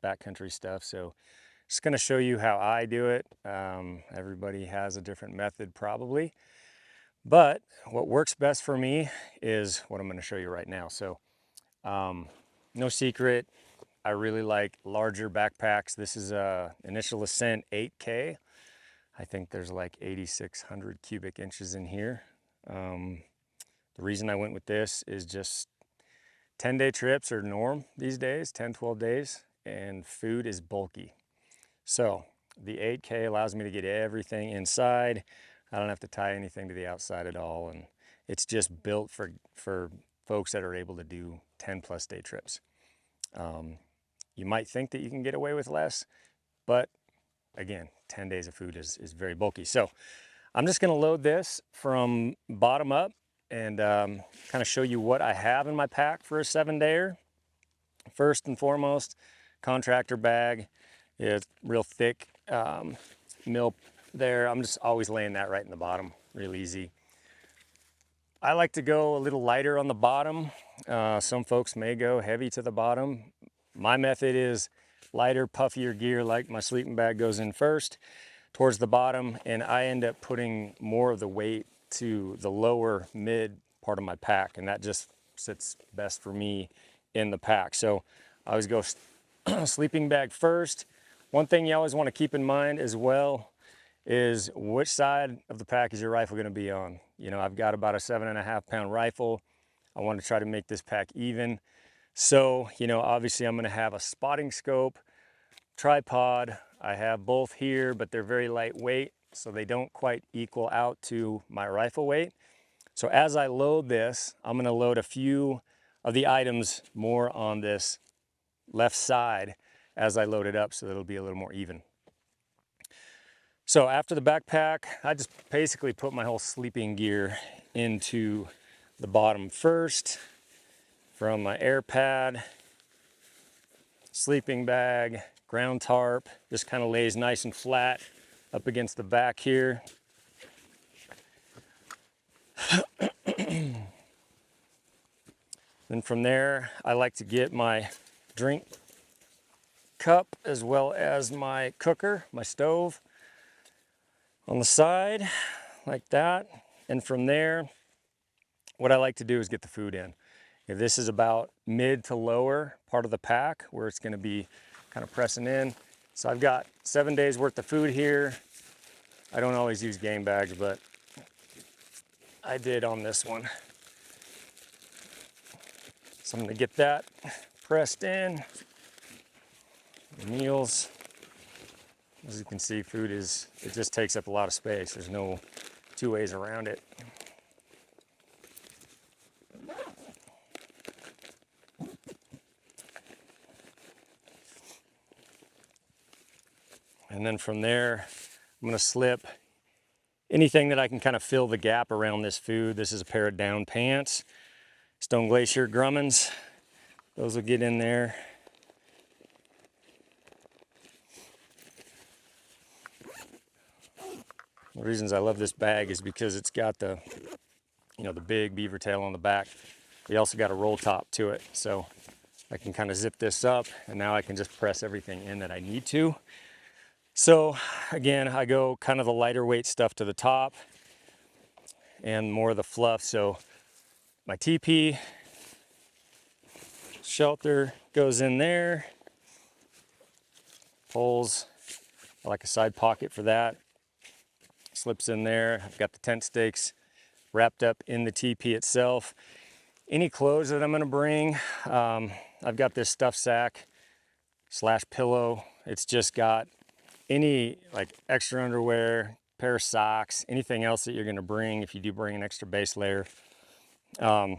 backcountry stuff. So just going to show you how I do it. Everybody has a different method probably, but what works best for me is what I'm going to show you right now. So no secret, I really like larger backpacks. This is a initial Ascent 8K. I think there's like 8,600 cubic inches in here. The reason I went with this is just 10-day trips are norm these days, 10, 12 days, and food is bulky. So the 8K allows me to get everything inside. I don't have to tie anything to the outside at all. And it's just built for folks that are able to do 10+ day trips. You might think that you can get away with less, but again, 10 days of food is very bulky. So I'm just gonna load this from bottom up and kind of show you what I have in my pack for a 7-dayer. First and foremost, contractor bag. It's real thick mill there. I'm just always laying that right in the bottom, real easy. I like to go a little lighter on the bottom. Some folks may go heavy to the bottom. My method is lighter, puffier gear, like my sleeping bag goes in first towards the bottom, and I end up putting more of the weight to the lower mid part of my pack, and that just sits best for me in the pack. So I always go sleeping bag first. One thing you always want to keep in mind as well is which side of the pack is your rifle going to be on. You know, I've got about a 7.5-pound rifle. I want to try to make this pack even. So, you know, obviously I'm going to have a spotting scope, tripod. I have both here, but they're very lightweight, so they don't quite equal out to my rifle weight. So as I load this, I'm going to load a few of the items more on this left side as I load it up, so that it'll be a little more even. So after the backpack, I just basically put my whole sleeping gear into the bottom first. From my air pad, sleeping bag, ground tarp, just kind of lays nice and flat up against the back here. Then from there, I like to get my drink cup as well as my cooker, my stove on the side like that. And from there, what I like to do is get the food in. This is about mid to lower part of the pack where it's going to be kind of pressing in. So I've got 7 days worth of food here. I don't always use game bags, but I did on this one. So I'm going to get that pressed in. Meals, as you can see, food it just takes up a lot of space. There's no two ways around it. And then from there, I'm gonna slip anything that I can kind of fill the gap around this food. This is a pair of down pants, Stone Glacier Grummins. Those will get in there. The reasons I love this bag is because it's got the, you know, the big beaver tail on the back. We also got a roll top to it. So I can kind of zip this up, and now I can just press everything in that I need to. So again, I go kind of the lighter weight stuff to the top and more of the fluff. So my teepee, shelter goes in there. Poles, I like a side pocket for that. Slips in there. I've got the tent stakes wrapped up in the teepee itself. Any clothes that I'm gonna bring, I've got this stuff sack / pillow. It's just got any like extra underwear, pair of socks, anything else that you're gonna bring if you do bring an extra base layer. I've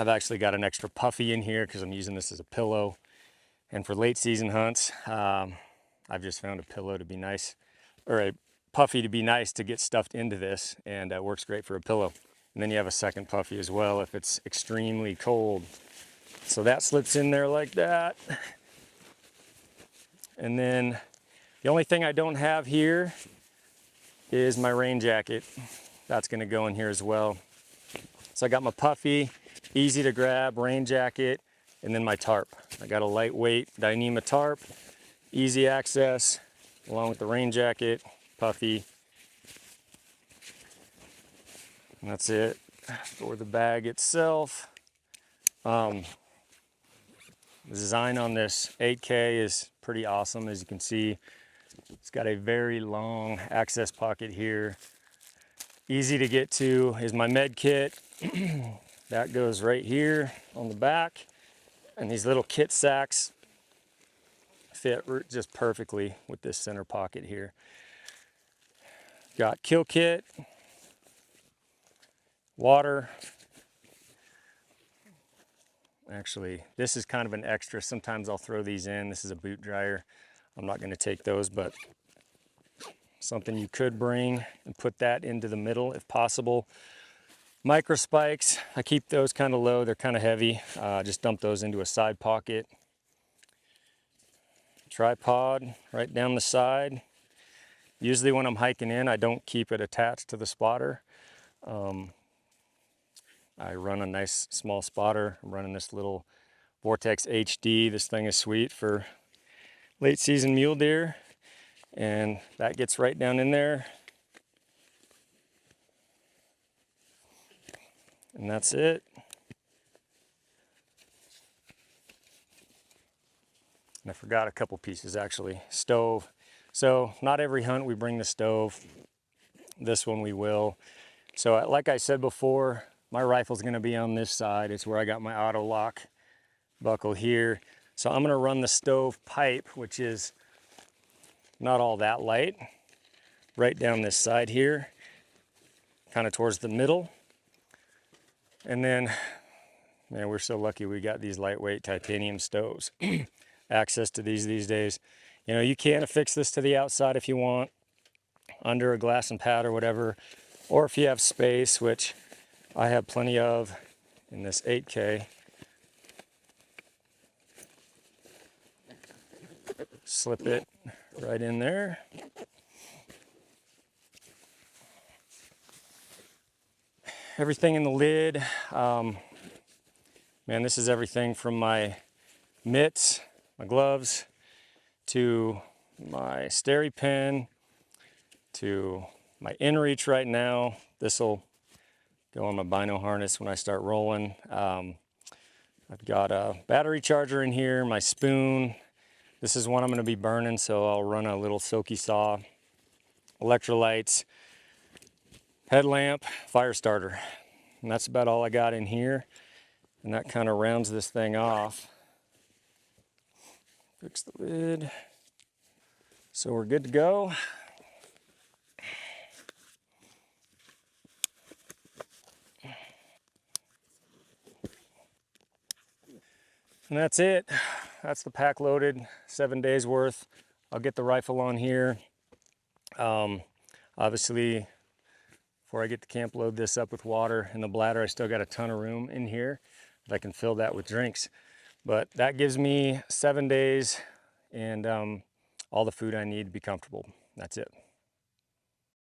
actually got an extra puffy in here because I'm using this as a pillow. And for late season hunts, I've just found a pillow to be nice, or a puffy to be nice to get stuffed into this, and works great for a pillow. And then you have a second puffy as well if it's extremely cold. So that slips in there like that. And then the only thing I don't have here is my rain jacket. That's gonna go in here as well. So I got my puffy, easy to grab rain jacket. and then my tarp. I got a lightweight Dyneema tarp, easy access, along with the rain jacket, puffy. And that's it for the bag itself. The design on this 8K is pretty awesome. As you can see, it's got a very long access pocket here. Easy to get to is my med kit. That goes right here on the back. And these little kit sacks fit just perfectly with this center pocket here. Got kill kit, water. Actually, this is kind of an extra. Sometimes I'll throw these in. This is a boot dryer. I'm not going to take those, but something you could bring and put that into the middle if possible. Micro spikes, I keep those kind of low. They're kind of heavy. Just dump those into a side pocket. Tripod right down the side. Usually when I'm hiking in, I don't keep it attached to the spotter. I run a nice small spotter. I'm running this little Vortex HD. This thing is sweet for late season mule deer. And that gets right down in there. And that's it. And I forgot a couple pieces actually. Stove. So not every hunt we bring the stove. This one we will. So like I said before, my rifle's gonna be on this side. It's where I got my auto lock buckle here. So I'm gonna run the stove pipe, which is not all that light, right down this side here, kind of towards the middle. And then, man, we're so lucky we got these lightweight titanium stoves. Access to these days. You know, you can affix this to the outside if you want, under a glass and pad or whatever, or if you have space, which I have plenty of in this 8K. Slip it right in there. Everything in the lid. Man, this is everything from my mitts, my gloves, to my steri pen, to my inReach right now. This'll go on my bino harness when I start rolling. I've got a battery charger in here, my spoon. This is one I'm gonna be burning, so I'll run a little silky saw, electrolytes, headlamp, fire starter. And that's about all I got in here. And that kind of rounds this thing off. Fix the lid. So we're good to go. And that's it. That's the pack loaded, 7 days worth. I'll get the rifle on here. Obviously, before I get to camp, load this up with water in the bladder. I still got a ton of room in here that I can fill that with drinks. But that gives me 7 days and all the food I need to be comfortable. That's it.